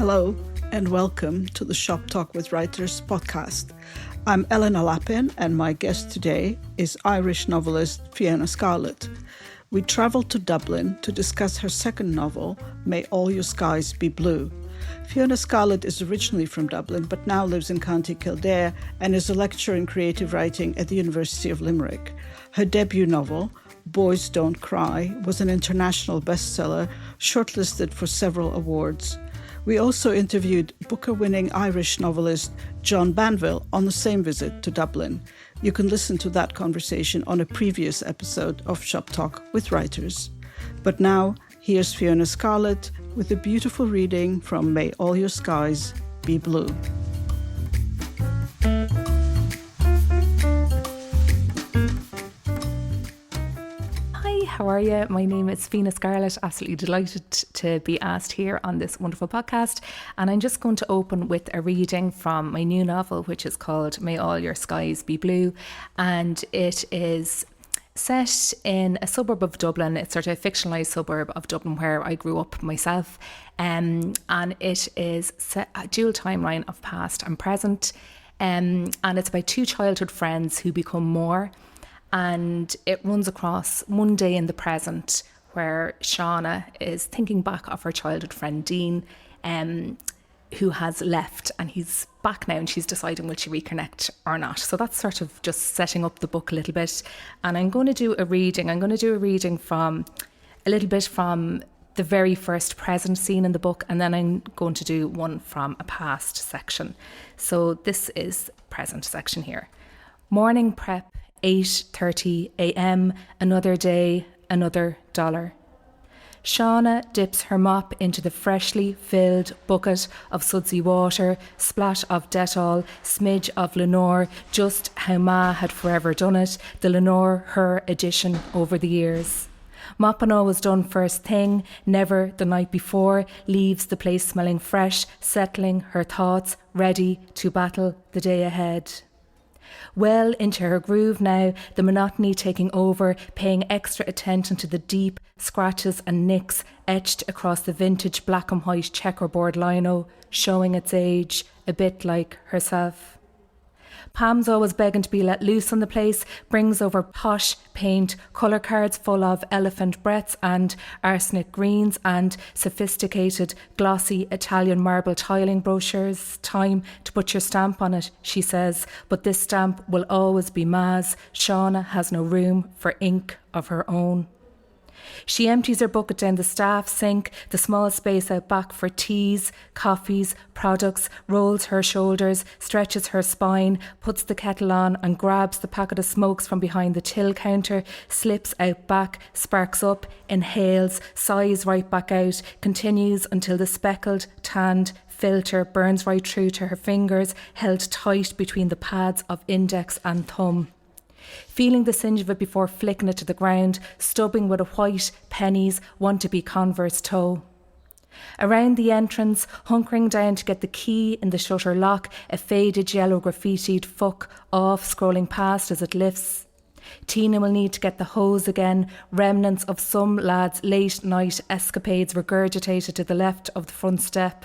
Hello and welcome to the Shop Talk with Writers podcast. I'm Eleanor Lappin and my guest today is Irish novelist Fiona Scarlett. We travelled to Dublin to discuss her second novel, May All Your Skies Be Blue. Fiona Scarlett is originally from Dublin but now lives in County Kildare and is a lecturer in creative writing at the University of Limerick. Her debut novel, Boys Don't Cry, was an international bestseller, shortlisted for several awards. We also interviewed Booker-winning Irish novelist John Banville on the same visit to Dublin. You can listen to that conversation on a previous episode of Shop Talk with Writers. But now, here's Fiona Scarlett with a beautiful reading from May All Your Skies Be Blue. How are you? My name is FIONA SCARLETT. Absolutely delighted to be asked here on this wonderful podcast. And I'm just going to open with a reading from my new novel, which is called May All Your Skies Be Blue. And it is set in a suburb of Dublin. It's sort of a fictionalised suburb of Dublin where I grew up myself. And it is a dual timeline of past and present. And it's about two childhood friends who become more. And it runs across one day in the present where Shauna is thinking back of her childhood friend Dean, who has left, and he's back now and she's deciding will she reconnect or not. So that's sort of just setting up the book a little bit. And I'm going to do a reading from a little bit from the very first present scene in the book, and then I'm going to do one from a past section. So this is present section here. Morning prep. 8:30 a.m, another day, another dollar. Shauna dips her mop into the freshly filled bucket of sudsy water, splash of Dettol, smidge of Lenore, just how Ma had forever done it, the Lenore her addition over the years. Mopping always done first thing, never the night before, leaves the place smelling fresh, settling her thoughts, ready to battle the day ahead. Well into her groove now, the monotony taking over, paying extra attention to the deep scratches and nicks etched across the vintage black and white checkerboard lino, showing its age, a bit like herself. Pam's always begging to be let loose on the place, brings over posh paint, colour cards full of elephant breaths and arsenic greens and sophisticated glossy Italian marble tiling brochures. Time to put your stamp on it, she says, but this stamp will always be Ma's. Shauna has no room for ink of her own. She empties her bucket down the staff sink, the small space out back for teas, coffees, products, rolls her shoulders, stretches her spine, puts the kettle on and grabs the packet of smokes from behind the till counter, slips out back, sparks up, inhales, sighs right back out, continues until the speckled, tanned filter burns right through to her fingers, held tight between the pads of index and thumb. Feeling the singe of it before flicking it to the ground, stubbing with a white pennies want-to-be Converse toe. Around the entrance, hunkering down to get the key in the shutter lock, a faded yellow graffitied fuck off scrolling past as it lifts. Tina will need to get the hose again, remnants of some lad's late night escapades regurgitated to the left of the front step.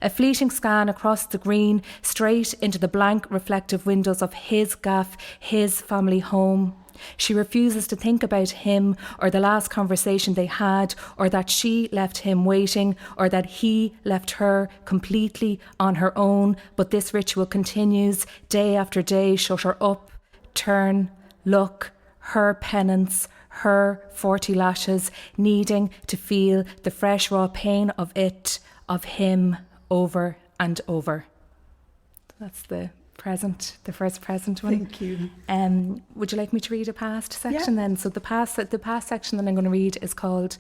A fleeting scan across the green, straight into the blank reflective windows of his gaff, his family home. She refuses to think about him or the last conversation they had, or that she left him waiting, or that he left her completely on her own. But this ritual continues day after day. Shut her up, turn, look, her penance, her 40 lashes, needing to feel the fresh raw pain of it, of him, over and over. That's the first present one. Thank you. Would you like me to read a past section then? So the past section that I'm going to read is called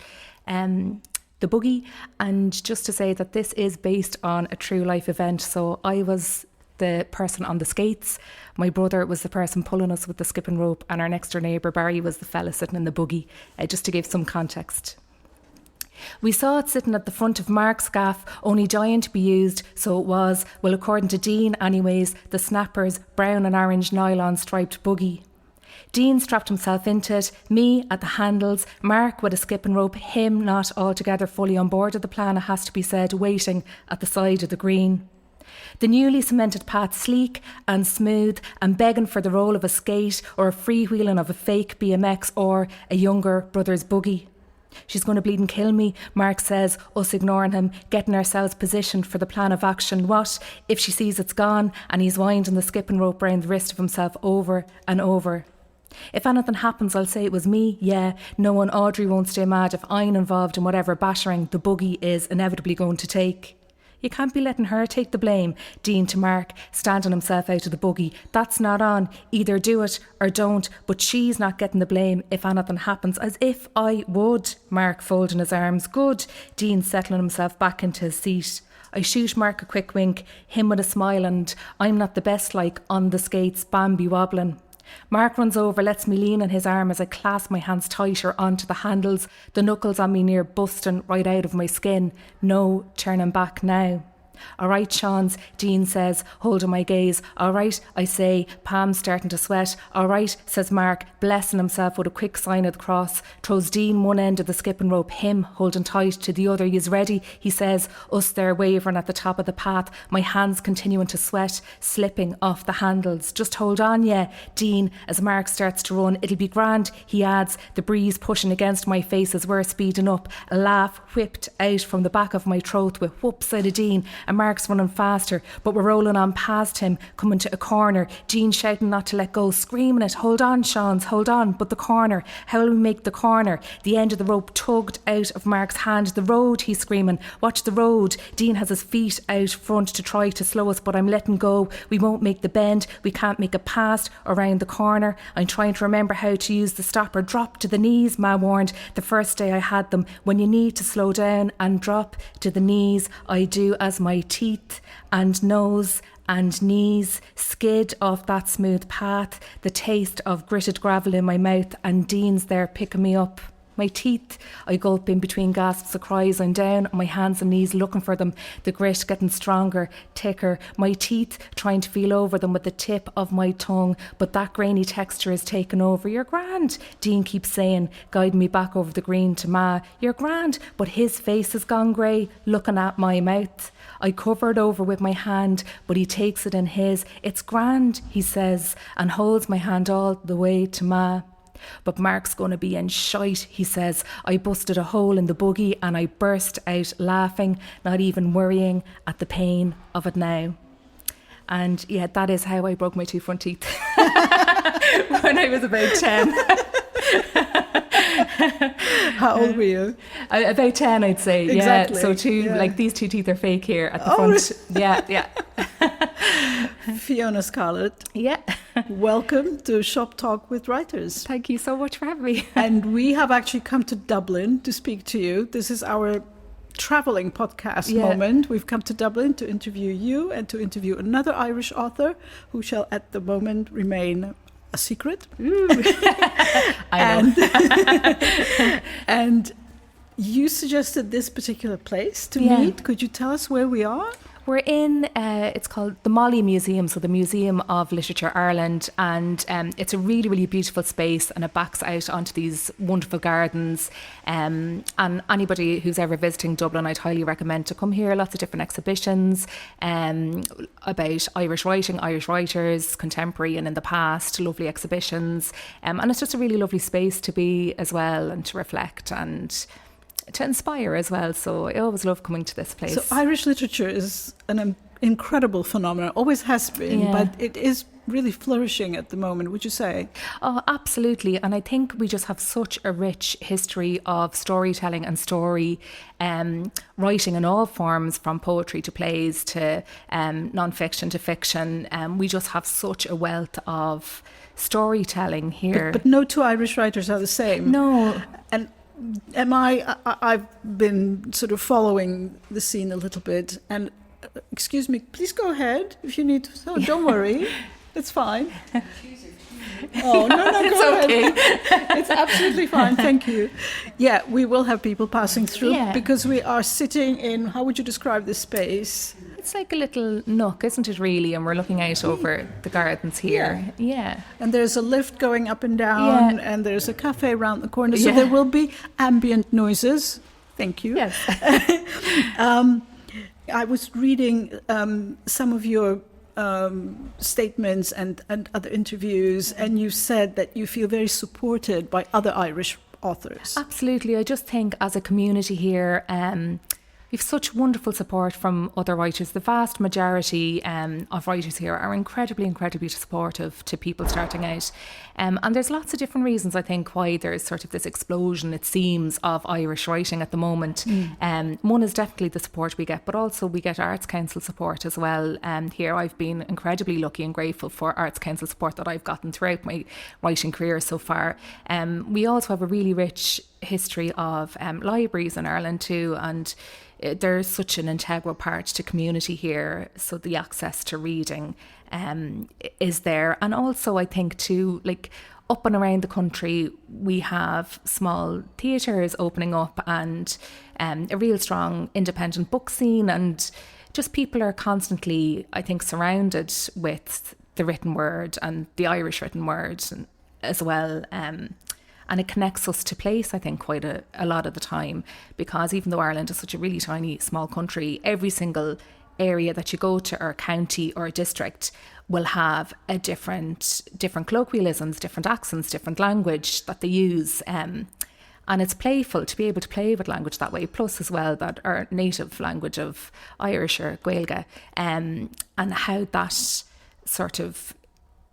The Buggy, and just to say that this is based on a true life event. So I was the person on the skates, my brother was the person pulling us with the skipping rope, and our next door neighbour Barry was the fella sitting in the buggy, just to give some context. We saw it sitting at the front of Mark's gaff, only dying to be used, so it was, well, according to Dean anyways, the Snappers brown and orange nylon striped buggy. Dean strapped himself into it, me at the handles, Mark with a skipping rope, him not altogether fully on board of the plan, it has to be said, waiting at the side of the green. The newly cemented path sleek and smooth and begging for the roll of a skate or a freewheeling of a fake BMX or a younger brother's buggy. She's going to bleed and kill me, Mark says, us ignoring him, getting ourselves positioned for the plan of action. What if she sees it's gone and he's winding the skipping rope round the wrist of himself over and over? If anything happens, I'll say it was me, yeah. No one, Audrey won't stay mad if I'm involved in whatever battering the buggy is inevitably going to take. You can't be letting her take the blame, Dean to Mark, standing himself out of the buggy. That's not on. Either do it or don't, but she's not getting the blame if anything happens. As if I would, Mark folding his arms. Good, Dean settling himself back into his seat. I shoot Mark a quick wink, him with a smile, and I'm not the best like on the skates, Bambi wobbling. Mark runs over, lets me lean on his arm as I clasp my hands tighter onto the handles, the knuckles on me near busting right out of my skin. No turning back now. All right, Sean's, Dean says, holding my gaze. All right, I say, palms starting to sweat. All right, says Mark, blessing himself with a quick sign of the cross. Throws Dean one end of the skipping rope, him holding tight to the other. He's ready, he says, us there wavering at the top of the path, my hands continuing to sweat, slipping off the handles. Just hold on, yeah, Dean, as Mark starts to run. It'll be grand, he adds, the breeze pushing against my face as we're speeding up. A laugh whipped out from the back of my throat with whoop, said a Dean. And Mark's running faster, but we're rolling on past him, coming to a corner. Jean shouting not to let go, screaming it. Hold on, Sean's, hold on. But the corner, how will we make the corner? The end of the rope tugged out of Mark's hand. The road, he's screaming. Watch the road. Dean has his feet out front to try to slow us, but I'm letting go. We won't make the bend. We can't make it past around the corner. I'm trying to remember how to use the stopper. Drop to the knees, Ma warned the first day I had them. When you need to slow down and drop to the knees, I do as my teeth and nose and knees skid off that smooth path, the taste of gritted gravel in my mouth, and Dean's there picking me up. My teeth, I gulp in between gasps of cries. I'm down on my hands and knees looking for them, the grit getting stronger, thicker. My teeth trying to feel over them with the tip of my tongue, but that grainy texture is taken over. You're grand, Dean keeps saying, guiding me back over the green to Ma. You're grand, but his face has gone grey, looking at my mouth. I cover it over with my hand, but he takes it in his. It's grand, he says, and holds my hand all the way to Ma. But Mark's going to be in shite, he says. I busted a hole in the buggy and I burst out laughing, not even worrying at the pain of it now. And yeah, that is how I broke my two front teeth when I was about 10. How old were you? About 10, I'd say. Exactly. Yeah. So like these two teeth are fake here at the front. Yeah. Fiona Scarlett. Yeah. Welcome to Shop Talk with Writers. Thank you so much for having me. And we have actually come to Dublin to speak to you. This is our traveling podcast moment. We've come to Dublin to interview you and to interview another Irish author who shall at the moment remain a secret. I know. And you suggested this particular place to meet. Could you tell us where we are? We're in, it's called the Molly Museum, so the Museum of Literature Ireland, and it's a really, really beautiful space, and it backs out onto these wonderful gardens, and anybody who's ever visiting Dublin, I'd highly recommend to come here. Lots of different exhibitions about Irish writing, Irish writers, contemporary and in the past, lovely exhibitions, and it's just a really lovely space to be as well, and to reflect and to inspire as well. So I always love coming to this place. So Irish literature is an incredible phenomenon, always has been, but it is really flourishing at the moment, would you say? Oh, absolutely. And I think we just have such a rich history of storytelling and story writing in all forms, from poetry to plays to non-fiction to fiction. We just have such a wealth of storytelling here. But no two Irish writers are the same. No. And I've been sort of following the scene a little bit, and excuse me, please go ahead if you need to. Oh, don't worry, it's fine. Oh, no, go ahead. It's absolutely fine, thank you. Yeah, we will have people passing through because we are sitting in, how would you describe this space? it's like a little nook, isn't it, really? And we're looking out over the gardens here. Yeah. And there's a lift going up and down, and there's a cafe around the corner. So there will be ambient noises. Thank you. Yes. I was reading some of your statements and other interviews, and you said that you feel very supported by other Irish authors. Absolutely. I just think as a community here, we've such wonderful support from other writers. The vast majority of writers here are incredibly supportive to people starting out. And there's lots of different reasons, I think, why there's sort of this explosion, it seems, of Irish writing at the moment. One is definitely the support we get, but also we get Arts Council support as well. Here I've been incredibly lucky and grateful for Arts Council support that I've gotten throughout my writing career so far. We also have a really rich history of libraries in Ireland too, and there's such an integral part to community here, so the access to reading is there. And also I think too, like up and around the country we have small theatres opening up, and a real strong independent book scene, and just people are constantly, I think, surrounded with the written word and the Irish written word as well. And it connects us to place, I think, quite a lot of the time, because even though Ireland is such a really tiny, small country, every single area that you go to, or county or district, will have a different colloquialisms, different accents, different language that they use. And it's playful to be able to play with language that way, plus as well that our native language of Irish or Gaeilge, and how that sort of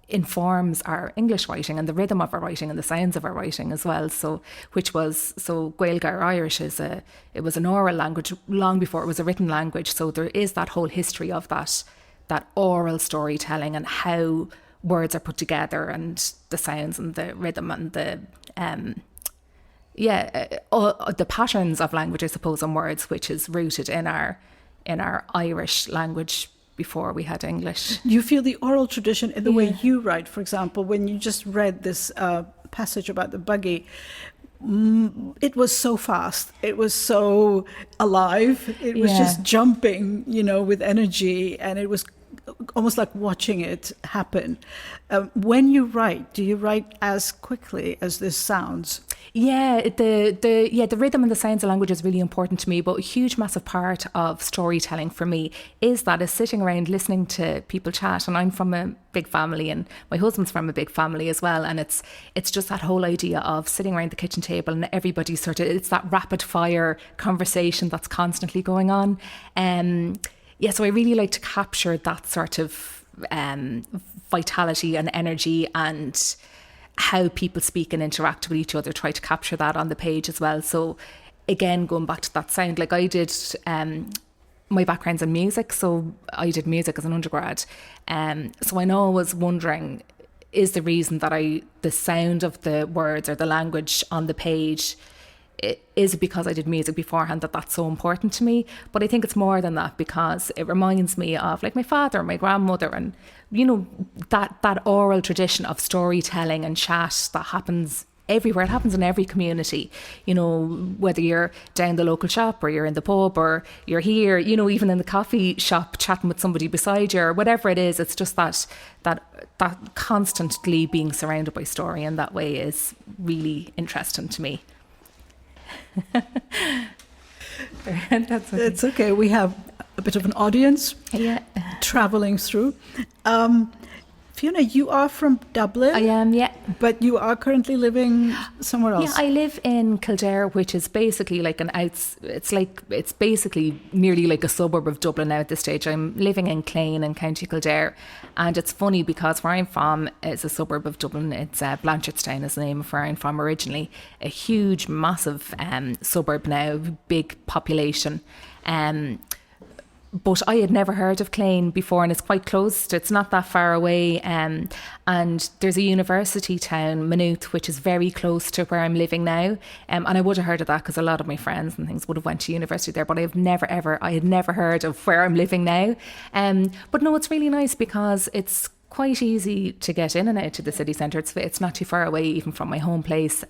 informs our English writing and the rhythm of our writing and the sounds of our writing as well. So Gaeilge or Irish it was an oral language long before it was a written language. So there is that whole history of that oral storytelling and how words are put together and the sounds and the rhythm and the patterns of language, I suppose, and words, which is rooted in our Irish language before we had English. You feel the oral tradition in the way you write, for example, when you just read this passage about the buggy, it was so fast, it was so alive, it was just jumping, with energy, and it was almost like watching it happen. When you write, do you write as quickly as this sounds? Yeah, the rhythm and the sounds of language is really important to me, but a huge, massive part of storytelling for me is sitting around listening to people chat. And I'm from a big family, and my husband's from a big family as well. And it's just that whole idea of sitting around the kitchen table and everybody it's that rapid fire conversation that's constantly going on. So I really like to capture that sort of vitality and energy, and how people speak and interact with each other, try to capture that on the page as well. So again, going back to that sound, like I did, my background's in music, so I did music as an undergrad. So I know I was wondering, is the reason that the sound of the words or the language on the page, is it because I did music beforehand that's so important to me? But I think it's more than that, because it reminds me of like my father, my grandmother, and that oral tradition of storytelling and chat that happens everywhere. It happens in every community, whether you're down the local shop or you're in the pub or you're here, even in the coffee shop chatting with somebody beside you or whatever it is. It's just that constantly being surrounded by story in that way is really interesting to me. That's okay. It's okay. We have a bit of an audience traveling through. Fiona, you are from Dublin. I am, yeah. But you are currently living somewhere else. Yeah, I live in Kildare, which is basically like it's basically nearly like a suburb of Dublin now at this stage. I'm living in Clane in County Kildare, and it's funny because where I'm from is a suburb of Dublin. It's Blanchardstown is the name of where I'm from originally. A huge, massive suburb now, big population. But I had never heard of Clane before, and it's quite close. It's not that far away. And there's a university town, Maynooth, which is very close to where I'm living now. And I would have heard of that because a lot of my friends and things would have went to university there. But I had never heard of where I'm living now. But no, it's really nice because it's quite easy to get in and out to the city centre. It's not too far away even from my home place.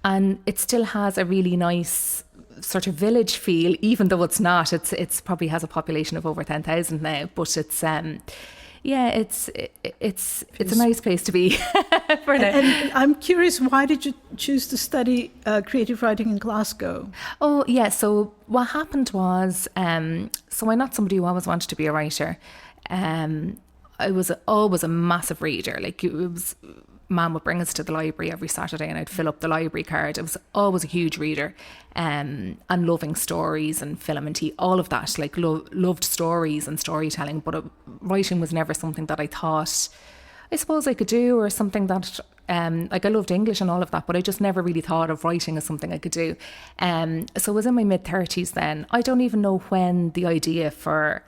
And it still has a really nice sort of village feel, even though it's not. It's probably has a population of over 10,000 now, but it's it's a nice place to be for now. And I'm curious, why did you choose to study creative writing in Glasgow? Oh, yeah. So what happened was, so I'm not somebody who always wanted to be a writer. I was always a massive reader. Like, it was, Mum would bring us to the library every Saturday and I'd fill up the library card. I was always a huge reader, and loving stories and film and tea, all of that. Like, loved stories and storytelling, but writing was never something that I thought, I suppose, I could do, or something that, like, I loved English and all of that, but I just never really thought of writing as something I could do. So I was in my mid-30s then. I don't even know when the idea for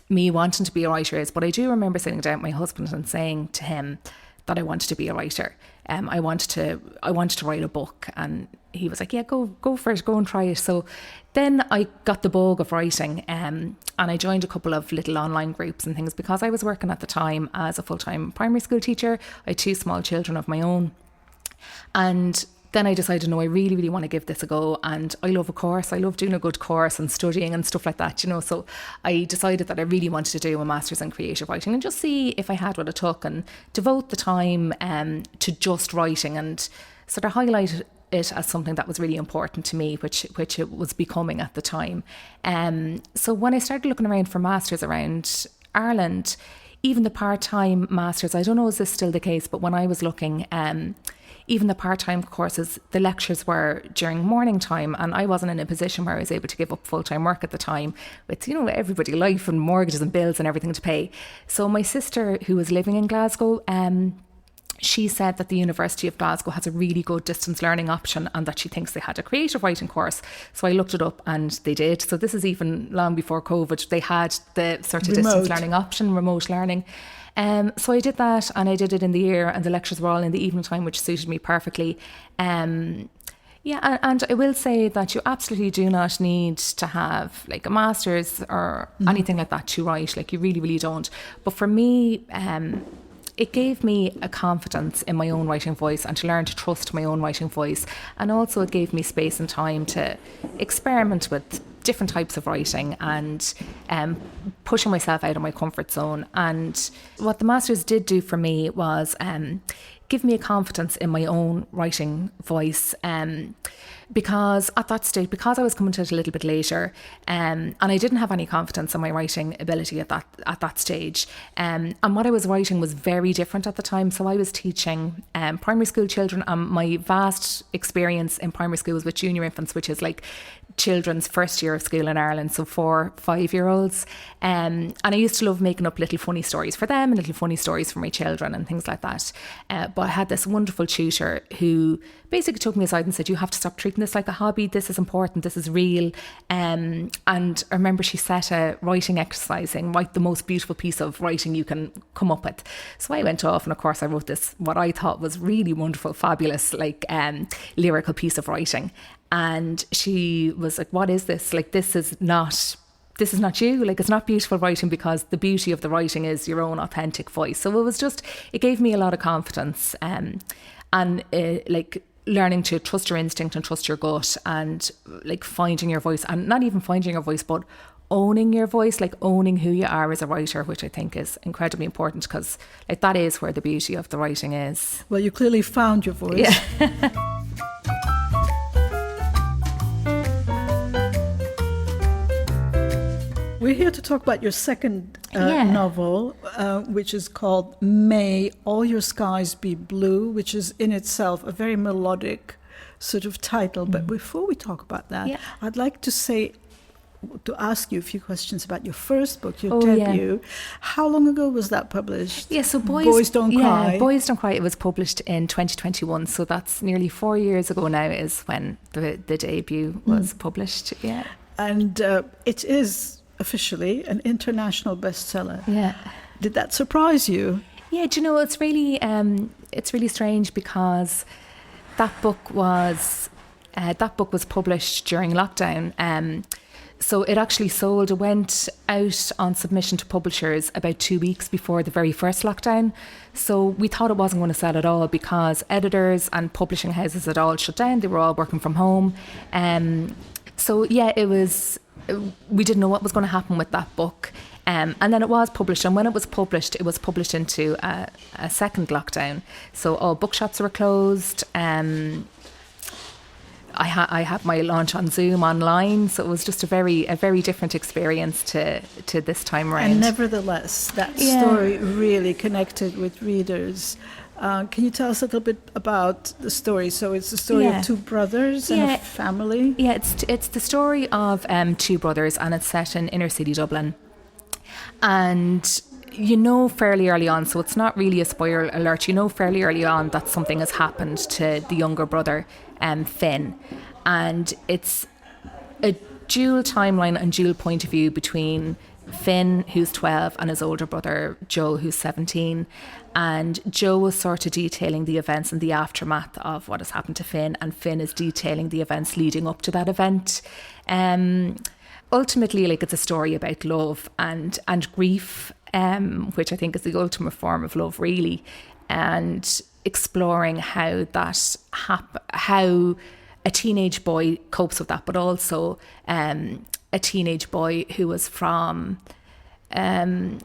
me wanting to be a writer is, but I do remember sitting down with my husband and saying to him that I wanted to be a writer. I wanted to write a book, and he was like, yeah, go for it, go and try it. So then I got the bug of writing, and I joined a couple of little online groups and things, because I was working at the time as a full-time primary school teacher. I had 2 small children of my own, and then I decided, no, I really, really want to give this a go. And I love a course. I love doing a good course and studying and stuff like that, you know. So I decided that I really wanted to do a master's in creative writing and just see if I had what it took, and devote the time to just writing, and sort of highlight it as something that was really important to me, which it was becoming at the time. So when I started looking around for masters around Ireland, even the part-time masters, I don't know, is this still the case, but when I was looking, even the part-time courses, the lectures were during morning time, and I wasn't in a position where I was able to give up full-time work at the time, with, you know, everybody, life and mortgages and bills and everything to pay. So my sister, who was living in Glasgow, she said that the University of Glasgow has a really good distance learning option, and that she thinks they had a creative writing course. So I looked it up, and they did. So this is even long before COVID. They had the sort of distance learning option, remote learning. So I did that, and I did it in the year, and the lectures were all in the evening time, which suited me perfectly. And I will say that you absolutely do not need to have like a master's or anything like that to write. Like, you really, really don't. But for me, it gave me a confidence in my own writing voice, and to learn to trust my own writing voice. And also it gave me space and time to experiment with different types of writing, and pushing myself out of my comfort zone. And what the masters did do for me was give me a confidence in my own writing voice, because at that stage, because I was coming to it a little bit later, and I didn't have any confidence in my writing ability at that stage, and what I was writing was very different at the time. So I was teaching primary school children, and my vast experience in primary school was with junior infants, which is like children's first year of school in Ireland, so 4-5-year-olds, and I used to love making up little funny stories for them and little funny stories for my children and things like that. But I had this wonderful tutor who basically took me aside and said, you have to stop treating this like a hobby. This is important, this is real. And I remember she set a writing exercise saying, write the most beautiful piece of writing you can come up with. So I went off, and of course I wrote this, what I thought was really wonderful, fabulous, like lyrical piece of writing. And she was like, what is this? Like, this is not you. Like, it's not beautiful writing, because the beauty of the writing is your own authentic voice. So it gave me a lot of confidence, and like learning to trust your instinct and trust your gut, and like finding your voice, and not even finding your voice, but owning your voice, like owning who you are as a writer, which I think is incredibly important, because like that is where the beauty of the writing is. Well, you clearly found your voice. Yeah. We're here to talk about your second novel, which is called May All Your Skies Be Blue, which is in itself a very melodic sort of title. But before we talk about that, I'd like to ask you a few questions about your first book, your debut. Yeah. How long ago was that published? Yeah, so Boys Don't Cry. Boys Don't Cry. It was published in 2021, so that's nearly 4 years ago now is when the debut was published. Yeah, and it is officially an international bestseller. Yeah. Did that surprise you? Yeah, do you know, it's really strange, because that book was published during lockdown. So it actually sold. It went out on submission to publishers about 2 weeks before the very first lockdown. So we thought it wasn't going to sell at all because editors and publishing houses had all shut down. They were all working from home. So yeah, we didn't know what was going to happen with that book. And then it was published, and when it was published into a second lockdown. So all bookshops were closed. I had my launch on Zoom online, so it was just a very different experience to this time around. And nevertheless, that story really connected with readers. Can you tell us a little bit about the story? So it's the story of two brothers and a family. Yeah, it's the story of two brothers, and it's set in inner city Dublin. And you know fairly early on, so it's not really a spoiler alert, you know fairly early on that something has happened to the younger brother, Finn. And it's a dual timeline and dual point of view between Finn, who's 12, and his older brother, Joe, who's 17. And Joe was sort of detailing the events and the aftermath of what has happened to Finn, and Finn is detailing the events leading up to that event. Ultimately, like, it's a story about love and grief, which I think is the ultimate form of love, really, and exploring how how a teenage boy copes with that, but also a teenage boy who was from a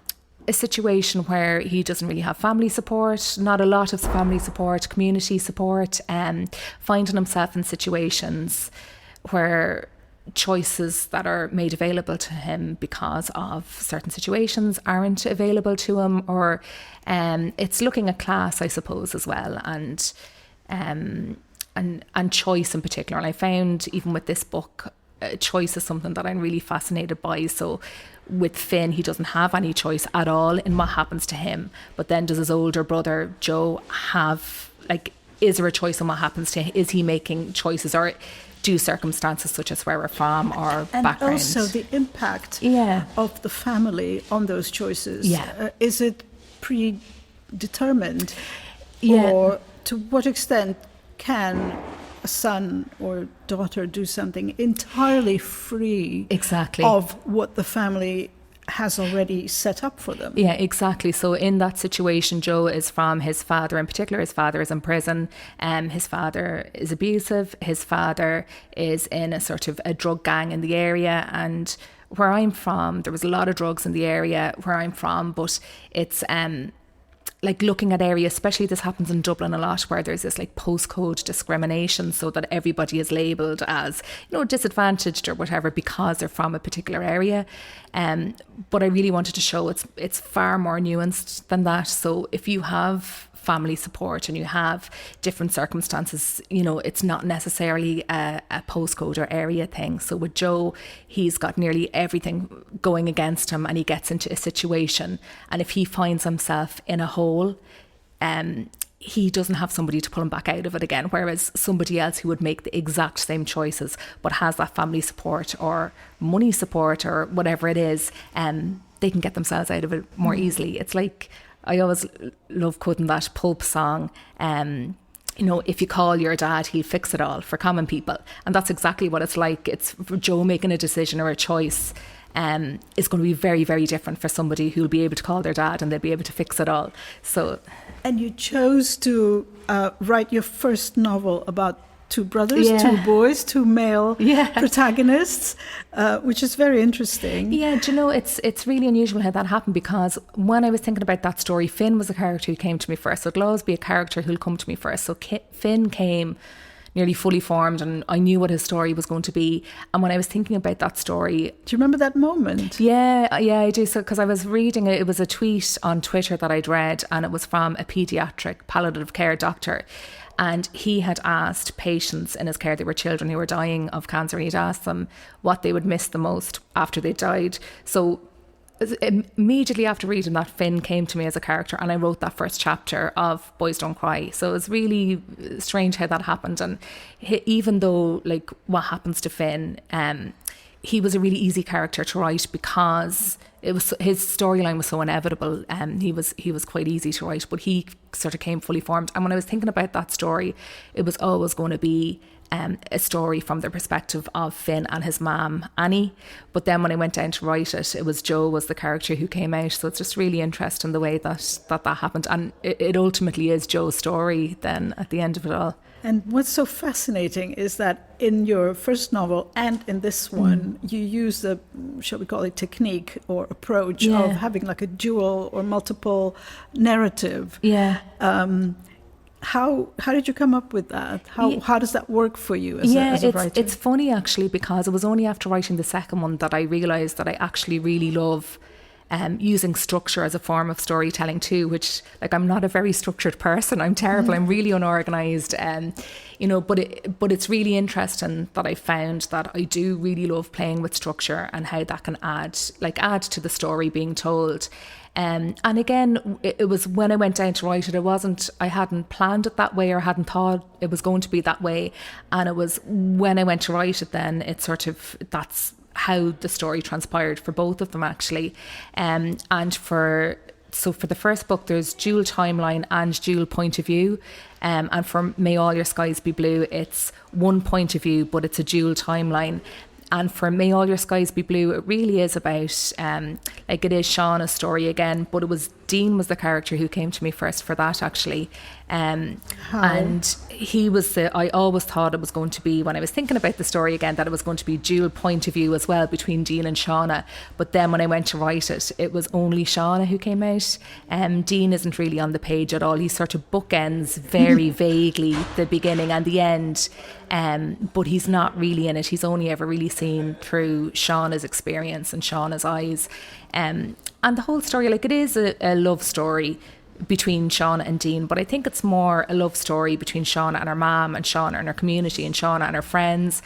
situation where he doesn't really have family support, not a lot of family support, community support, finding himself in situations where choices that are made available to him because of certain situations aren't available to him, or it's looking at class, I suppose, as well, and choice in particular. And I found, even with this book, choice is something that I'm really fascinated by. So with Finn, he doesn't have any choice at all in what happens to him, but then does his older brother Joe have, like, is there a choice in what happens to him? Is he making choices, or do circumstances such as where we're from or background? And also the impact of the family on those choices. Is it predetermined? Or to what extent can a son or daughter do something entirely free of what the family has already set up for them? Yeah, exactly. So in that situation, Joe is from his father in particular. His father is in prison. His father is abusive. His father is in a sort of a drug gang in the area. And where I'm from, there was a lot of drugs in the area where I'm from, but it's like looking at areas, especially this happens in Dublin a lot, where there's this like postcode discrimination, so that everybody is labelled as, you know, disadvantaged or whatever because they're from a particular area. But I really wanted to show it's far more nuanced than that. So if you have family support and you have different circumstances, you know, it's not necessarily a postcode or area thing. So with Joe, he's got nearly everything going against him, and he gets into a situation, and if he finds himself in a hole, he doesn't have somebody to pull him back out of it again, whereas somebody else who would make the exact same choices but has that family support or money support or whatever it is, they can get themselves out of it more easily. It's like, I always love quoting that Pulp song, you know, if you call your dad, he'll fix it all, for common people. And that's exactly what it's like. It's for Joe making a decision or a choice is going to be very, very different for somebody who'll be able to call their dad and they'll be able to fix it all. So, and you chose to write your first novel about two brothers, two boys, two male protagonists, which is very interesting. Yeah, do you know, it's really unusual how that happened, because when I was thinking about that story, Finn was a character who came to me first. So it'll always be a character who'll come to me first. So Finn came nearly fully formed, and I knew what his story was going to be. And when I was thinking about that story... Do you remember that moment? Yeah, I do. So, because I was reading it was a tweet on Twitter that I'd read, and it was from a paediatric palliative care doctor. And he had asked patients in his care, they were children who were dying of cancer, he'd asked them what they would miss the most after they died. So immediately after reading that, Finn came to me as a character, and I wrote that first chapter of Boys Don't Cry. So it was really strange how that happened. And even though, like, what happens to Finn, he was a really easy character to write because it was, his storyline was so inevitable. He was quite easy to write, but he sort of came fully formed. And when I was thinking about that story, it was always going to be a story from the perspective of Finn and his mum Annie. But then when I went down to write it, it was Joe was the character who came out. So it's just really interesting the way that happened, and it ultimately is Joe's story then at the end of it all. And what's so fascinating is that in your first novel and in this one, you use the, shall we call it, technique or approach of having like a dual or multiple narrative. Yeah. How did you come up with that? How does that work for you as a writer? It's funny actually, because it was only after writing the second one that I realised that I actually really love using structure as a form of storytelling too, which, like, I'm not a very structured person. I'm terrible. I'm really unorganised. But it's really interesting that I found that I do really love playing with structure and how that can add to the story being told. And again, it was when I went down to write it, I hadn't planned it that way or hadn't thought it was going to be that way. And it was when I went to write it, then it's that's how the story transpired for both of them actually. And for the first book, there's dual timeline and dual point of view. And for May All Your Skies Be Blue, it's one point of view, but it's a dual timeline. And for May All Your Skies Be Blue, it really is about, it is Shauna's story again, but Dean was the character who came to me first for that actually. And he was I always thought it was going to be, when I was thinking about the story again, that it was going to be dual point of view as well between Dean and Shauna. But then when I went to write it, it was only Shauna who came out. Dean isn't really on the page at all. He sort of bookends very vaguely the beginning and the end. But he's not really in it. He's only ever really seen through Shauna's experience and Shauna's eyes. And the whole story, it is a love story between Shauna and Dean, but I think it's more a love story between Shauna and her mum, and Shauna and her community, and Shauna and her friends.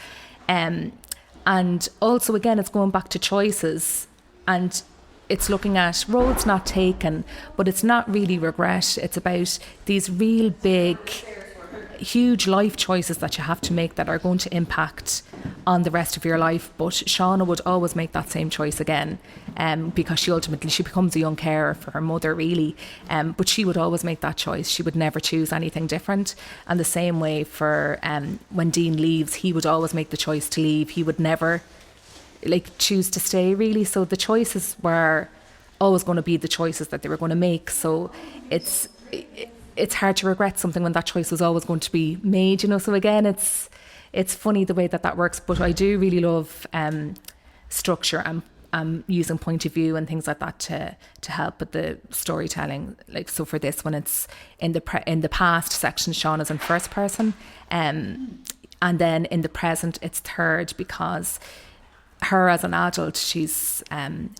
And also, again, it's going back to choices, and it's looking at roads not taken, but it's not really regret. It's about these real big, huge life choices that you have to make that are going to impact on the rest of your life. But Shauna would always make that same choice again, because she becomes a young carer for her mother really, but she would always make that choice. She would never choose anything different. And the same way for when Dean leaves, he would always make the choice to leave. He would never choose to stay really. So the choices were always going to be the choices that they were going to make. So it's hard to regret something when that choice was always going to be made, So again, it's funny the way that works, but I do really love structure and using point of view and things like that to help with the storytelling. So for this one, it's in the past section, Shauna's in first person, and then in the present, it's third, because her as an adult, she's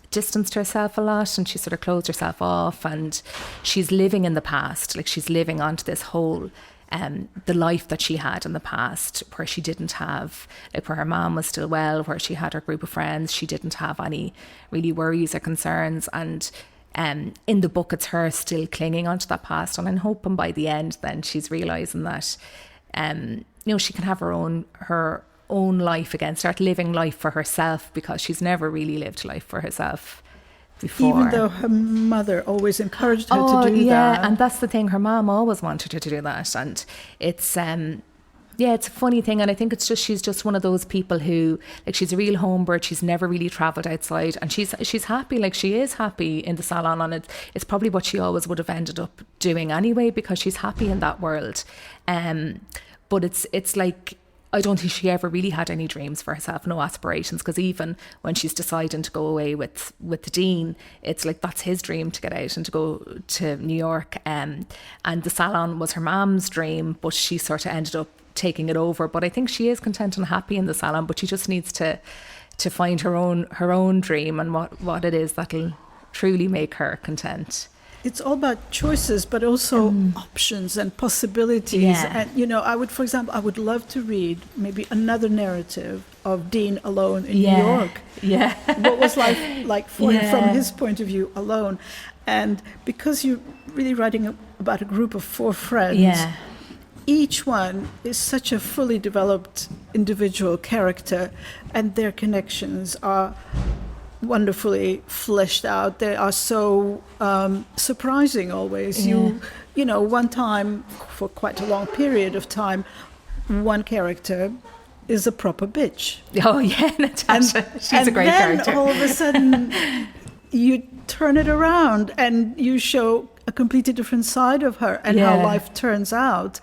distanced herself a lot, and she sort of closed herself off, and she's living in the past. She's living onto this whole the life that she had in the past, where she didn't have, where her mom was still well, where she had her group of friends, she didn't have any really worries or concerns. And in the book, it's her still clinging onto that past, and I'm hoping by the end then she's realising that she can have her own life again, start living life for herself, because she's never really lived life for herself before. Even though her mother always encouraged her to do that. Yeah, and that's the thing, her mom always wanted her to do that. And it's it's a funny thing, and I think it's just, she's just one of those people who, she's a real home bird. She's never really travelled outside, and she's happy, she is happy in the salon, and it's probably what she always would have ended up doing anyway, because she's happy in that world. But it's I don't think she ever really had any dreams for herself, no aspirations, because even when she's deciding to go away with Dean, it's that's his dream to get out and to go to New York. And the salon was her mom's dream, but she sort of ended up taking it over. But I think she is content and happy in the salon, but she just needs to find her own dream and what it is that'll truly make her content. It's all about choices, but also options and possibilities. Yeah. And, I would love to read maybe another narrative of Dean alone in New York. Yeah. What was life like for him from his point of view alone? And because you're really writing about a group of 4 friends, each one is such a fully developed individual character, and their connections are wonderfully fleshed out. They are so surprising always. Yeah. You know, one time, for quite a long period of time, one character is a proper bitch. Oh yeah, Natasha. She's a great character. And then all of a sudden, you turn it around and you show a completely different side of her and how life turns out.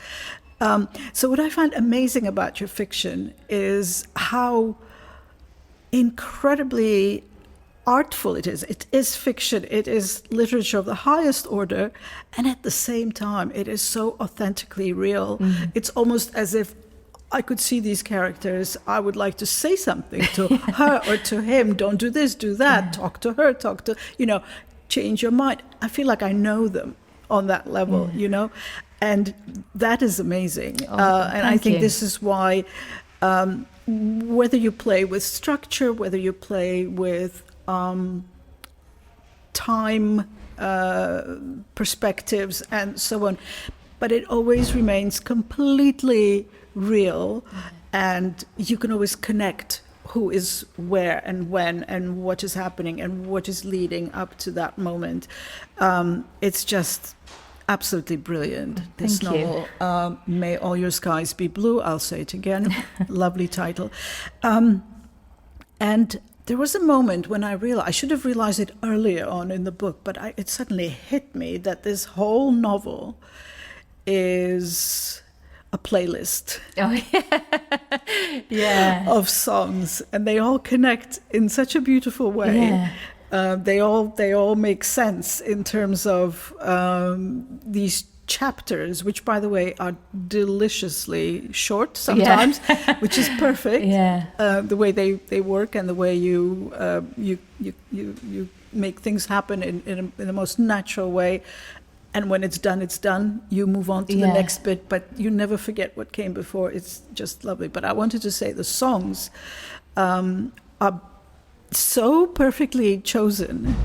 So what I find amazing about your fiction is how incredibly artful it is. It is fiction. It is literature of the highest order. And at the same time, it is so authentically real. Mm. It's almost as if I could see these characters. I would like to say something to her or to him. Don't do this, do that. Talk to her, change your mind. I feel like I know them on that level, and that is amazing. And I think this is why whether you play with structure, whether you play with time perspectives and so on, but it always remains completely real, and you can always connect who is where and when and what is happening and what is leading up to that moment. It's just absolutely brilliant, this novel. May All Your Skies Be Blue. I'll say it again. Lovely title. And there was a moment when I should have realized it earlier on in the book, but it suddenly hit me that this whole novel is a playlist of songs, and they all connect in such a beautiful way. They all make sense in terms of these chapters, which, by the way, are deliciously short sometimes, which is perfect. The way they work and the way you make things happen in the most natural way. And when it's done, it's done. You move on to the next bit, but you never forget what came before. It's just lovely. But I wanted to say the songs are so perfectly chosen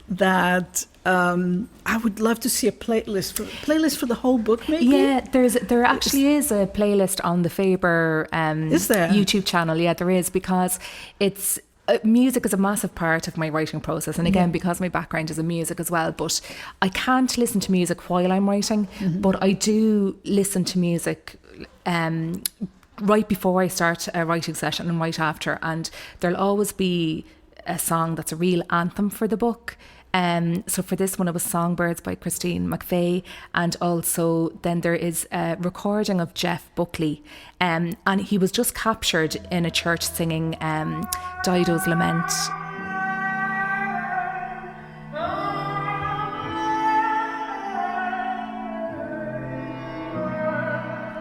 that I would love to see a playlist for the whole book, maybe. Yeah, there actually is a playlist on the Faber is there? YouTube channel. Yeah, there is, because it's music is a massive part of my writing process, and again, because my background is in music as well. But I can't listen to music while I'm writing, but I do listen to music right before I start a writing session and right after, and there'll always be a song that's a real anthem for the book. So for this one, it was Songbirds by Christine McVie, and also then there is a recording of Jeff Buckley, and he was just captured in a church singing Dido's Lament.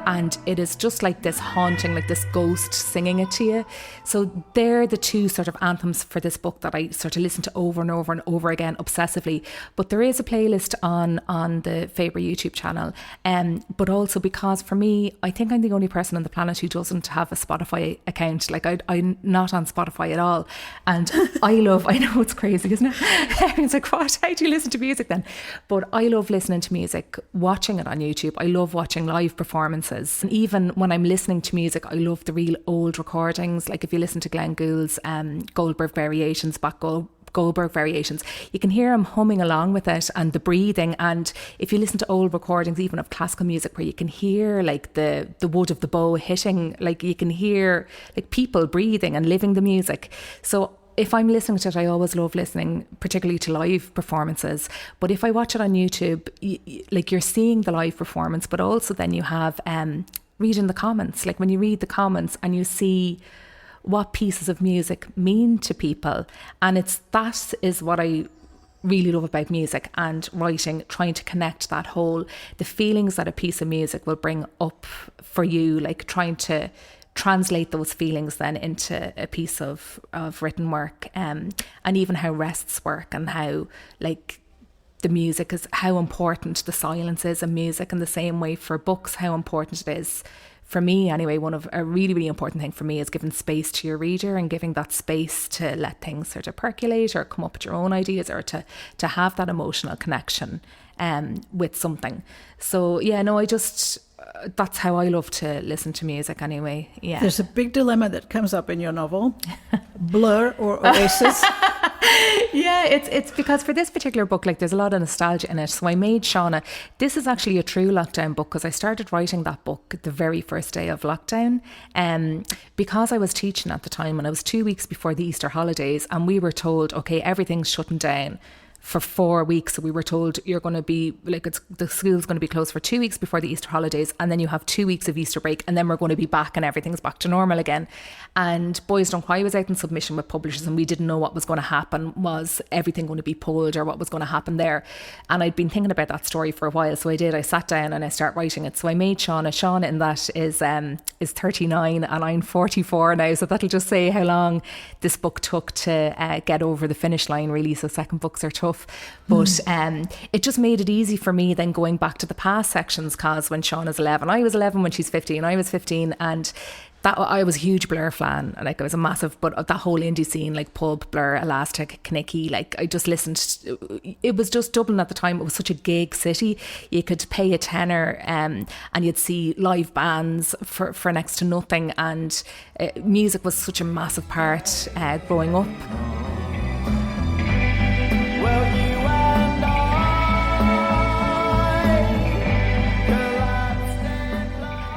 And it is just like this haunting, like this ghost singing it to you. So they're the two sort of anthems for this book that I sort of listen to over and over and over again obsessively. But there is a playlist on the Faber YouTube channel. But also because for me, I think I'm the only person on the planet who doesn't have a Spotify account. Like I'm not on Spotify at all. And I know it's crazy, isn't it? It's like, what? How do you listen to music then? But I love listening to music, watching it on YouTube. I love watching live performances. And even when I'm listening to music, I love the real old recordings. Like if you listen to Glenn Gould's Goldberg Variations, Goldberg Variations, you can hear him humming along with it and the breathing. And if you listen to old recordings, even of classical music, where you can hear like the wood of the bow hitting, like you can hear like people breathing and living the music. So if I'm listening to it, I always love listening, particularly to live performances. But if I watch it on YouTube, like you're seeing the live performance, but also then you have reading the comments. Like when you read the comments and you see what pieces of music mean to people. And that is what I really love about music and writing, trying to connect the feelings that a piece of music will bring up for you, like trying to translate those feelings then into a piece of written work, and even how rests work, and how like the music is, how important the silence is in music, in the same way for books, how important it is for me anyway. A really, really important thing for me is giving space to your reader and giving that space to let things sort of percolate or come up with your own ideas, or to have that emotional connection with something. So yeah, no, that's how I love to listen to music anyway. Yeah. There's a big dilemma that comes up in your novel: Blur or Oasis. Yeah, it's because for this particular book, like, there's a lot of nostalgia in it. So I made Shauna. This is actually a true lockdown book, because I started writing that book the very first day of lockdown. Because I was teaching at the time, and it was 2 weeks before the Easter holidays, and we were told, okay, everything's shutting down for 4 weeks. So we were told, you're going to be like, the school's going to be closed for 2 weeks before the Easter holidays, and then you have 2 weeks of Easter break, and then we're going to be back and everything's back to normal again. And Boys Don't Cry was out in submission with publishers, and we didn't know what was going to happen. Was everything going to be pulled, or what was going to happen there? And I'd been thinking about that story for a while, so I sat down and I started writing it. So I made Shauna. Shauna in that is 39 and I'm 44 now, so that'll just say how long this book took to get over the finish line, really. So second books are tough, but it just made it easy for me then going back to the past sections, because when Shauna's 11, I was 11, when she's 15, I was 15, and that I was a huge Blur fan, and like I was a massive, but that whole indie scene, like Pulp, Blur, Elastic, Knicky, like I just listened. It was just Dublin at the time. It was such a gig city. You could pay a tenner, and you'd see live bands for next to nothing, and music was such a massive part growing up.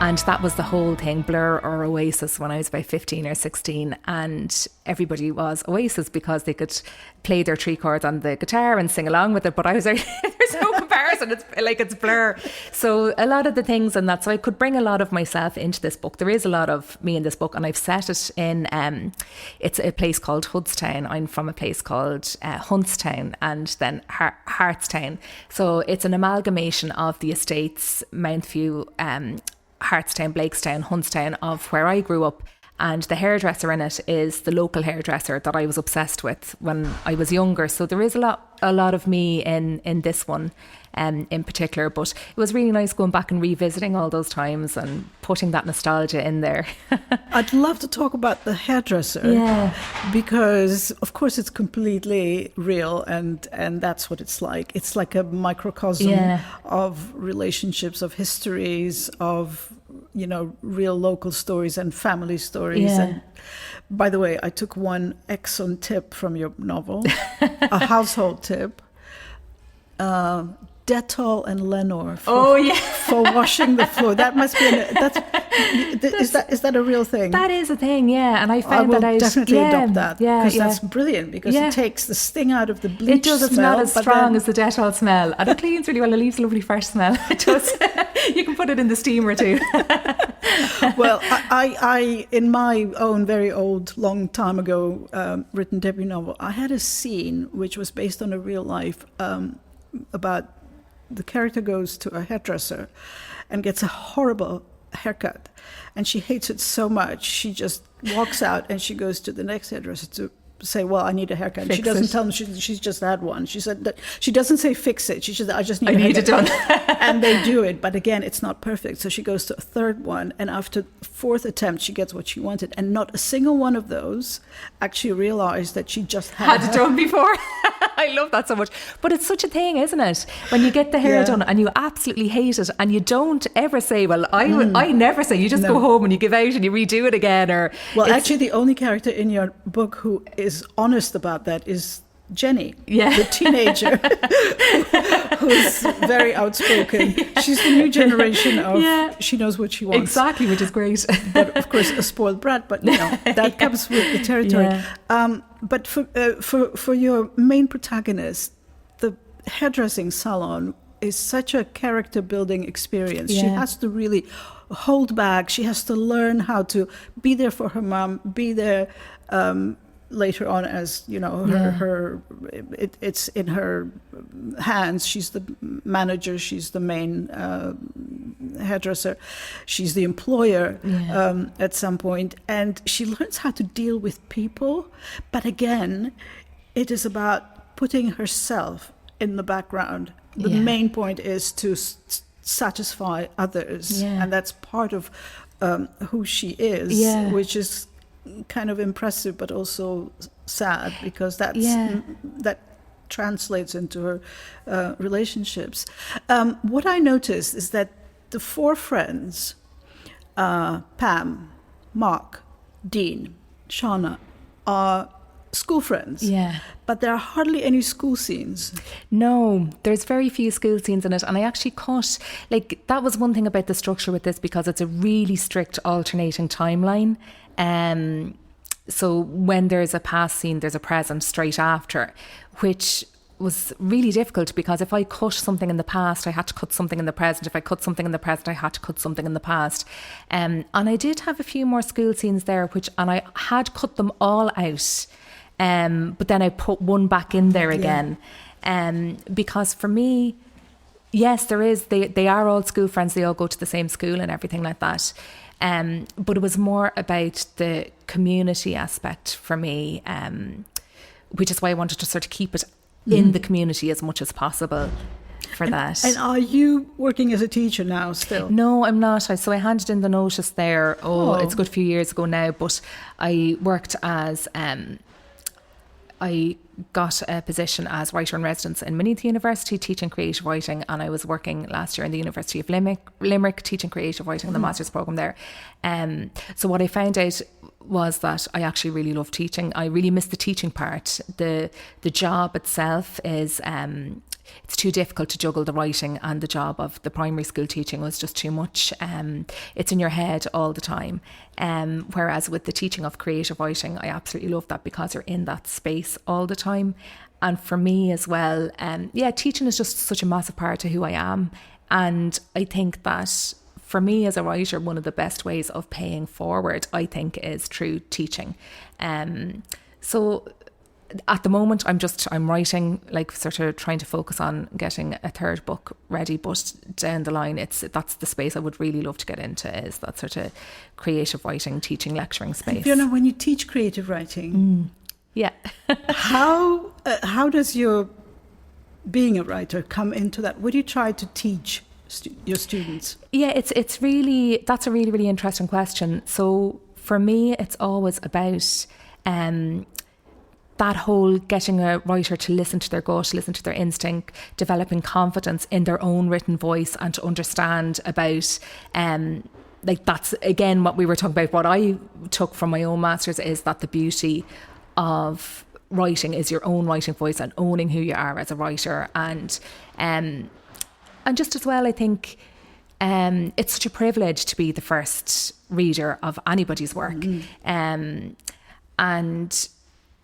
And that was the whole thing, Blur or Oasis, when I was about 15 or 16. And everybody was Oasis because they could play their 3 chords on the guitar and sing along with it. But I was like, there's no comparison. It's Blur. So a lot of the things in that. So I could bring a lot of myself into this book. There is a lot of me in this book. And I've set it in, it's a place called Hudstown. I'm from a place called Huntstown, and then Hartstown. So it's an amalgamation of the estates, Mountfew, Hartstown, Blakestown, Huntstown, of where I grew up. And the hairdresser in it is the local hairdresser that I was obsessed with when I was younger. So there is a lot of me in this one in particular. But it was really nice going back and revisiting all those times and putting that nostalgia in there. I'd love to talk about the hairdresser. Yeah. Because, of course, it's completely real, and that's what it's like. It's like a microcosm of relationships, of histories, of, real local stories and family stories. Yeah. And by the way, I took one excellent tip from your novel, a household tip. Dettol and Lenor for washing the floor. That must be is that a real thing? That is a thing, yeah. And I found I will definitely adopt that, because that's brilliant, because it takes the sting out of the bleach. It does. It's smell, not as strong as the Dettol smell, and it cleans really well. It leaves a lovely fresh smell. It does. You can put it in the steamer too. Well, I in my own very old, long time ago written debut novel, I had a scene which was based on a real life about the character goes to a hairdresser and gets a horrible haircut, and she hates it so much she just walks out and she goes to the next hairdresser to say, well, I need a haircut. She doesn't tell them she's just had one. She said that she doesn't say fix it. She said, I just need it done. And they do it, but again, it's not perfect. So she goes to a third one, and after the fourth attempt, she gets what she wanted. And not a single one of those actually realized that she just had it done before. I love that so much. But it's such a thing, isn't it? When you get the hair done and you absolutely hate it, and you don't ever say, well, I never say, you just go home and you give out and you redo it again. Actually, the only character in your book who is honest about that is Jenny, the teenager who's very outspoken. She's the new generation of she knows what she wants. Exactly, which is great. But of course, a spoiled brat. But that comes with the territory. Yeah. But for your main protagonist, the hairdressing salon is such a character building experience. She has to really hold back. She has to learn how to be there for her mom, be there later on, as it's in her hands. She's the manager, she's the main hairdresser, she's the employer at some point, and she learns how to deal with people. But again, it is about putting herself in the background. The main point is to satisfy others, and that's part of who she is, which is kind of impressive but also sad, because that translates into her relationships. What I noticed is that the four friends, Pam, Mark, Dean, Shauna, are school friends. Yeah. But there are hardly any school scenes. No, there's very few school scenes in it. And I actually cut, like, that was one thing about the structure with this, because it's a really strict alternating timeline. So when there's a past scene, there's a present straight after, which was really difficult, because if I cut something in the past, I had to cut something in the present. If I cut something in the present, I had to cut something in the past. And I did have a few more school scenes there, and I had cut them all out. But then I put one back in there again. Because for me, yes, they are all school friends. They all go to the same school and everything like that. But it was more about the community aspect for me, which is why I wanted to sort of keep it in the community as much as possible for that. And are you working as a teacher now still? No, I'm not. So I handed in the notice there. It's a good few years ago now. But I worked as... I got a position as writer in residence in Maynooth University teaching creative writing, and I was working last year in the University of Limerick teaching creative writing in the master's programme there. So what I found out was that I actually really love teaching. I really miss the teaching part. The job itself is it's too difficult to juggle. The writing and the job of the primary school teaching was just too much. It's in your head all the time. Whereas with the teaching of creative writing, I absolutely love that, because you're in that space all the time. And for me as well, teaching is just such a massive part of who I am. And I think that for me as a writer, one of the best ways of paying forward, I think, is through teaching. So at the moment, I'm writing, like, sort of trying to focus on getting a third book ready. But down the line, that's the space I would really love to get into, is that sort of creative writing, teaching, lecturing space. Fiona, when you teach creative writing, how does your being a writer come into that? What do you try to teach your students? Yeah, that's a really, really interesting question. So for me, it's always about that whole getting a writer to listen to their gut, listen to their instinct, developing confidence in their own written voice, and to understand about like, that's again what we were talking about. What I took from my own masters is that the beauty of writing is your own writing voice and owning who you are as a writer. And just as well, I think it's such a privilege to be the first reader of anybody's work. And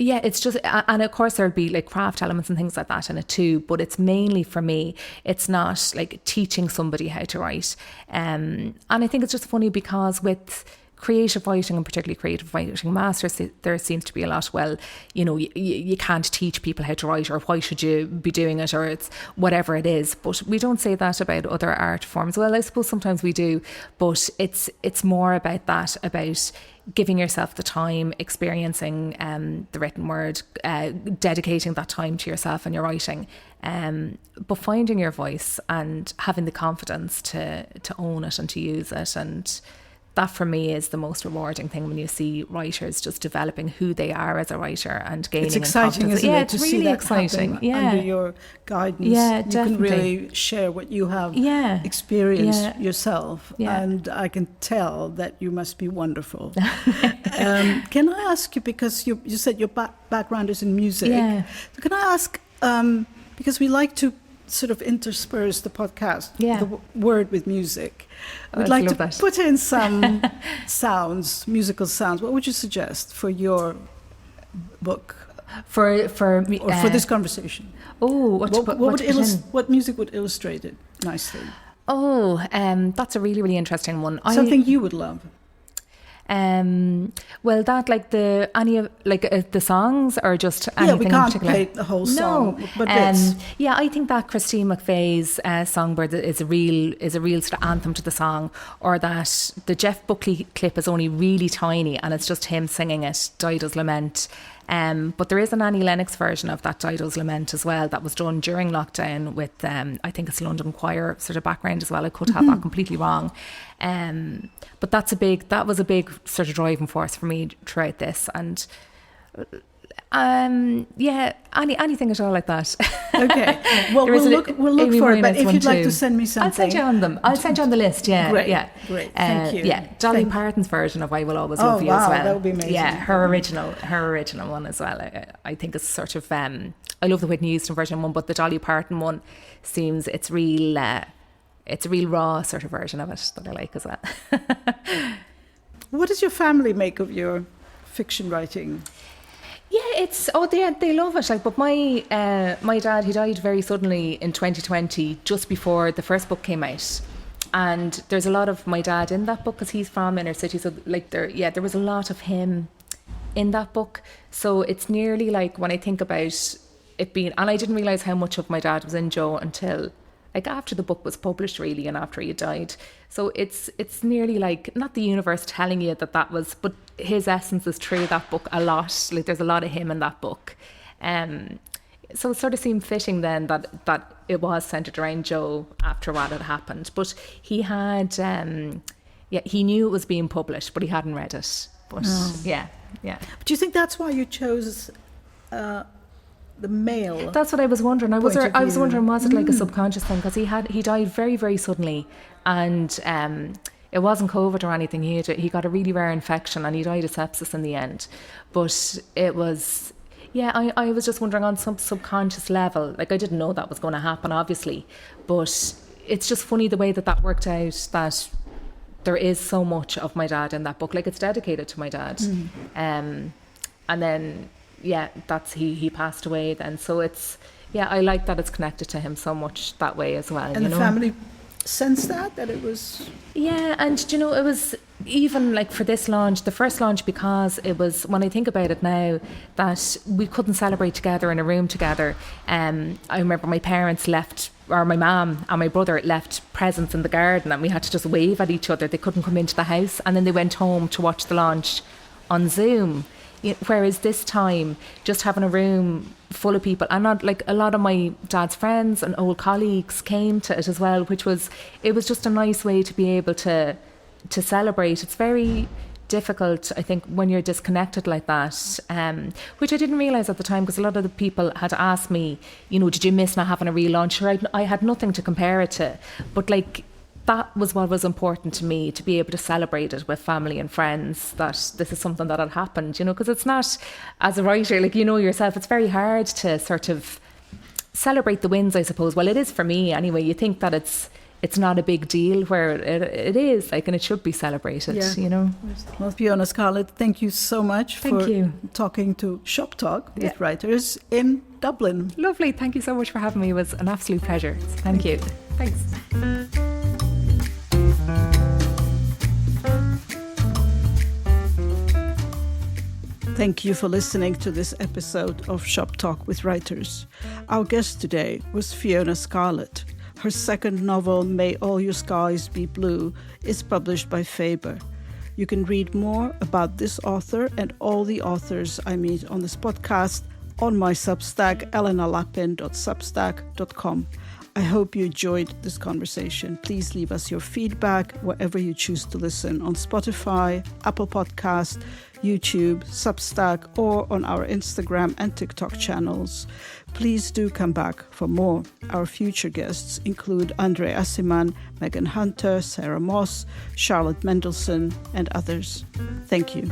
yeah, it's just, and of course there'll be like craft elements and things like that in it too, but it's mainly, for me, it's not like teaching somebody how to write. And I think it's just funny, because with creative writing, and particularly creative writing masters, there seems to be a lot, well, you know, you can't teach people how to write, or why should you be doing it, or it's whatever it is. But we don't say that about other art forms. Well, I suppose sometimes we do, but it's more about that, about giving yourself the time, experiencing the written word, dedicating that time to yourself and your writing, but finding your voice and having the confidence to own it and to use it. And that for me is the most rewarding thing, when you see writers just developing who they are as a writer and gaining. It's exciting, isn't it? Yeah, it's to really see that exciting. Under your guidance, yeah, you definitely. can really share what you have experienced yourself, and I can tell that you must be wonderful. Can I ask you, because you said your background is in music, so can I ask, because we like to sort of intersperse the podcast, the word with music. We'd like to put in some sounds, musical sounds. What would you suggest for your book? For this conversation? What music would illustrate it nicely? That's a really, really interesting one. Something you would love. Well, that, like the songs, or just anything we can't in particular? Play the whole song, but I think that Christine McVeigh's Songbird is a real sort of anthem to the song, or that the Jeff Buckley clip is only really tiny and it's just him singing it, Dido's Lament. But there is an Annie Lennox version of that Dido's Lament as well, that was done during lockdown with I think it's London Choir sort of background as well. I could have that completely wrong. But that was a big sort of driving force for me throughout this. And anything at all like that. Okay. Well, we'll look for it. But if you'd like to send me something, I'll send you on them. I'll send you on the list. Yeah. Great. Yeah. Great. Thank you. Yeah. Dolly Parton's version of "I Will Always Love You" as well. That would be amazing. Yeah, her original one as well. I think is sort of. I love the Whitney Houston version one, but the Dolly Parton one seems it's real. It's a real raw sort of version of it that I like as well. What does your family make of your fiction writing? Yeah, they love it. Like, but my dad, he died very suddenly in 2020, just before the first book came out. And there's a lot of my dad in that book because he's from inner city. So like there was a lot of him in that book. So it's nearly like when I think about it being, and I didn't realise how much of my dad was in Joe until like after the book was published, really, and after he died. So it's nearly like not the universe telling you that was, but his essence is through that book a lot. Like there's a lot of him in that book. So it sort of seemed fitting then that it was centred around Joe after what had happened. But he had, he knew it was being published, but he hadn't read it. But yeah. But do you think that's why you chose the male? That's what I was wondering. I was wondering, was it like a subconscious thing? Because he died very, very suddenly, and it wasn't COVID or anything. He got a really rare infection, and he died of sepsis in the end. But it was, I was just wondering on some subconscious level. Like I didn't know that was going to happen, obviously, but it's just funny the way that worked out. That there is so much of my dad in that book. Like it's dedicated to my dad, and then. Yeah, that's he passed away then. So it's, I like that it's connected to him so much that way as well. And the family sensed that it was... Yeah, and it was even like for this launch, the first launch, because it was, when I think about it now, that we couldn't celebrate together in a room together. I remember my parents left, or my mum and my brother left presents in the garden, and we had to just wave at each other. They couldn't come into the house, and then they went home to watch the launch on Zoom. Whereas this time, just having a room full of people, and not like a lot of my dad's friends and old colleagues came to it as well, it was just a nice way to be able to celebrate. It's very difficult, I think, when you're disconnected like that, which I didn't realise at the time, because a lot of the people had asked me, did you miss not having a relaunch? I had nothing to compare it to, but like, that was what was important to me, to be able to celebrate it with family and friends, that this is something that had happened, because it's not, as a writer, like yourself, it's very hard to sort of celebrate the wins, I suppose. Well, it is for me anyway. You think that it's not a big deal, where it is, like, and it should be celebrated, Well, Fiona Scarlett, thank you so much for talking to Shop Talk with writers in Dublin. Lovely. Thank you so much for having me. It was an absolute pleasure. Thank you. Thanks. Thank you for listening to this episode of Shop Talk with Writers. Our guest today was Fiona Scarlett. Her second novel, May All Your Skies Be Blue, is published by Faber. You can read more about this author and all the authors I meet on this podcast on my Substack, elenalapin.substack.com. I hope you enjoyed this conversation. Please leave us your feedback wherever you choose to listen, on Spotify, Apple Podcast, YouTube, Substack, or on our Instagram and TikTok channels. Please do come back for more. Our future guests include Andre Assiman, Megan Hunter, Sarah Moss, Charlotte Mendelsohn, and others. Thank you.